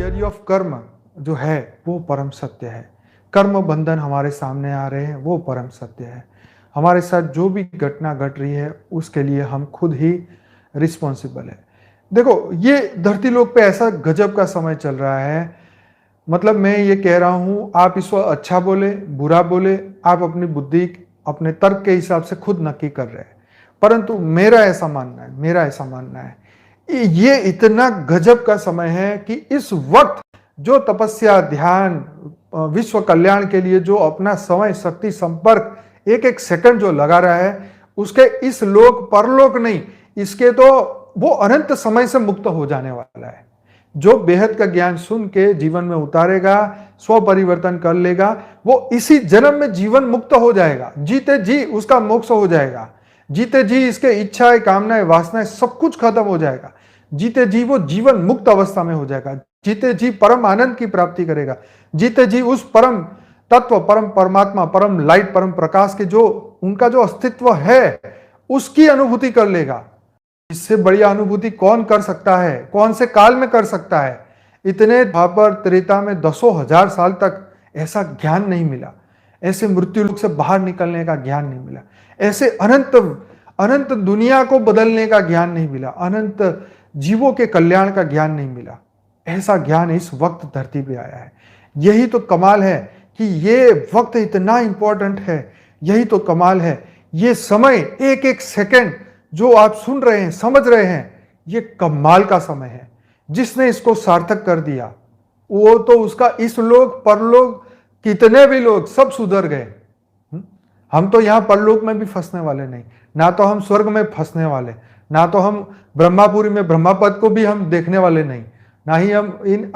Theory of कर्म जो है वो परम सत्य है। कर्म बंधन हमारे सामने आ रहे हैं, वो परम सत्य है। हमारे साथ जो भी घटना घट रही है उसके लिए हम खुद ही रिस्पॉन्सिबल है। देखो, ये धरती लोक पे ऐसा गजब का समय चल रहा है। मतलब मैं ये कह रहा हूं, आप इसको अच्छा बोले बुरा बोले, आप अपनी बुद्धि अपने तर्क के हिसाब से खुद नक्की कर रहे हैं। परंतु मेरा ऐसा मानना है ये इतना गजब का समय है कि इस वक्त जो तपस्या, ध्यान, विश्व कल्याण के लिए जो अपना समय, शक्ति, संपर्क एक एक सेकंड जो लगा रहा है, उसके इस लोक परलोक नहीं, इसके तो वो अनंत समय से मुक्त हो जाने वाला है। जो बेहद का ज्ञान सुन के जीवन में उतारेगा, स्व परिवर्तन कर लेगा, वो इसी जन्म में जीवन मुक्त हो जाएगा। जीते जी उसका मोक्ष हो जाएगा। जीते जी इसके इच्छाएं, कामनाएं, वासनाएं सब कुछ खत्म हो जाएगा। जीते जी वो जीवन मुक्त अवस्था में हो जाएगा। जीते जी परम आनंद की प्राप्ति करेगा। जीते जी उस परम तत्व, परम परमात्मा, परम लाइट, परम प्रकाश के जो उनका जो अस्तित्व है उसकी अनुभूति कर लेगा। इससे बढ़िया अनुभूति कौन कर सकता है? कौन से काल में कर सकता है? इतने द्वापर त्रेता में दसों हजार साल तक ऐसा ज्ञान नहीं मिला। ऐसे मृत्यु लोक से बाहर निकलने का ज्ञान नहीं मिला। ऐसे अनंत दुनिया को बदलने का ज्ञान नहीं मिला। अनंत जीवों के कल्याण का ज्ञान नहीं मिला। ऐसा ज्ञान इस वक्त धरती पे आया है। यही तो कमाल है कि ये वक्त इतना इंपॉर्टेंट है। यही तो कमाल है। ये समय, एक एक सेकंड जो आप सुन रहे हैं, समझ रहे हैं, ये कमाल का समय है। जिसने इसको सार्थक कर दिया वो तो उसका इस लोक परलोक कितने भी लोग सब सुधर गए। हम तो यहां परलोक में भी फंसने वाले नहीं, ना तो हम स्वर्ग में फंसने वाले, ना तो हम ब्रह्मापुरी में ब्रह्मापद को भी हम देखने वाले नहीं, ना ही हम इन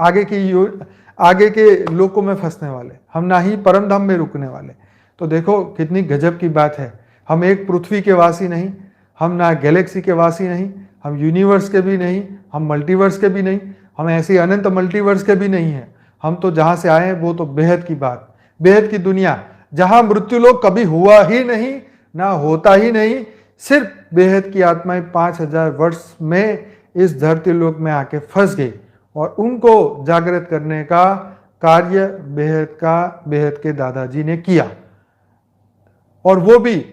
आगे के लोकों में फंसने वाले, हम ना ही परम धाम में रुकने वाले। तो देखो कितनी गजब की बात है। हम एक पृथ्वी के वासी नहीं, हम ना गैलेक्सी के वासी नहीं, हम यूनिवर्स के भी नहीं, हम मल्टीवर्स के भी नहीं, हम ऐसे अनंत मल्टीवर्स के भी नहीं हैं। हम तो जहां से आए हैं वो तो बेहद की बात, बेहद की दुनिया, जहां मृत्यु लोक कभी हुआ ही नहीं, ना होता ही नहीं। सिर्फ बेहद की आत्माएं 5000 वर्ष में इस धरती लोक में आके फंस गई और उनको जागृत करने का कार्य बेहद के दादाजी ने किया। और वो भी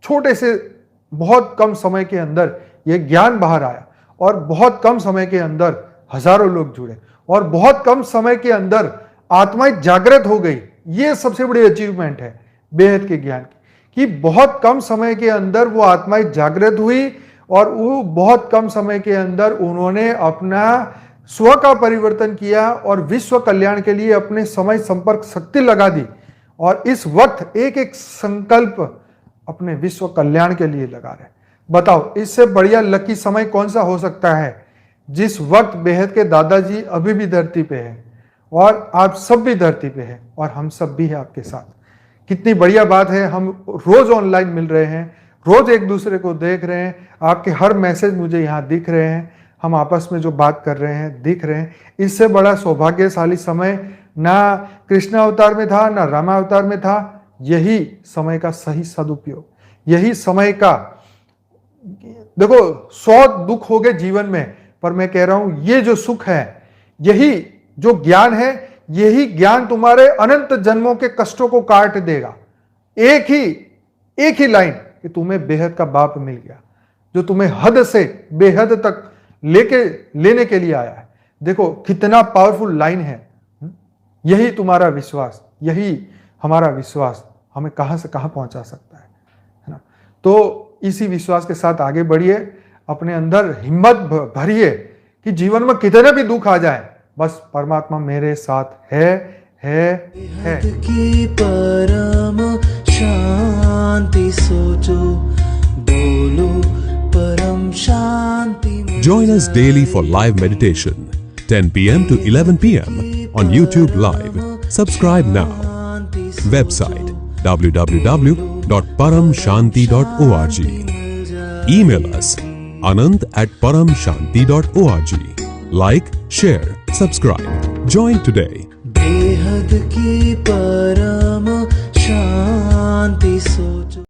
छोटे से बहुत कम समय के अंदर ये ज्ञान बाहर आया और बहुत कम समय के अंदर हजारों लोग जुड़े और बहुत कम समय के अंदर आत्माएं जागृत हो गई। ये सबसे बड़ी अचीवमेंट है बेहद के ज्ञान की कि बहुत कम समय के अंदर वो आत्माएं जागृत हुई और वो बहुत कम समय के अंदर उन्होंने अपना स्व का परिवर्तन किया और विश्व कल्याण के लिए अपने समय, संपर्क, शक्ति लगा दी। और इस वक्त एक एक संकल्प अपने विश्व कल्याण के लिए लगा रहे। बताओ इससे बढ़िया लकी समय कौन सा हो सकता है? जिस वक्त बेहद के दादाजी अभी भी धरती पे है और आप सब भी धरती पे हैं और हम सब भी हैं आपके साथ। कितनी बढ़िया बात है। हम रोज ऑनलाइन मिल रहे हैं, रोज एक दूसरे को देख रहे हैं। आपके हर मैसेज मुझे यहाँ दिख रहे हैं, हम आपस में जो बात कर रहे हैं दिख रहे हैं। इससे बड़ा सौभाग्यशाली समय ना कृष्ण अवतार में था, ना रामा अवतार में था। यही समय का सही सदुपयोग, यही समय का, देखो 100 दुख हो गए जीवन में, पर मैं कह रहा हूं ये जो सुख है, यही जो ज्ञान है, यही ज्ञान तुम्हारे अनंत जन्मों के कष्टों को काट देगा। एक ही लाइन कि तुम्हें बेहद का बाप मिल गया जो तुम्हें हद से बेहद तक लेने के लिए आया है। देखो कितना पावरफुल लाइन है। यही तुम्हारा विश्वास, यही हमारा विश्वास हमें कहां से कहां पहुंचा सकता है ना? तो इसी विश्वास के साथ आगे बढ़िए, अपने अंदर हिम्मत भरिए कि जीवन में कितने भी दुख आ जाए, बस परमात्मा मेरे साथ है। की परम शांति सोचो, बोलो परम शांति। Join us daily for live meditation, 10 p.m. to 11 p.m. on YouTube Live. Subscribe now. Website www.paramshanti.org. Email us anant@paramshanti.org. Like, share, subscribe. Join today. बेहद की परम शांति सोचो।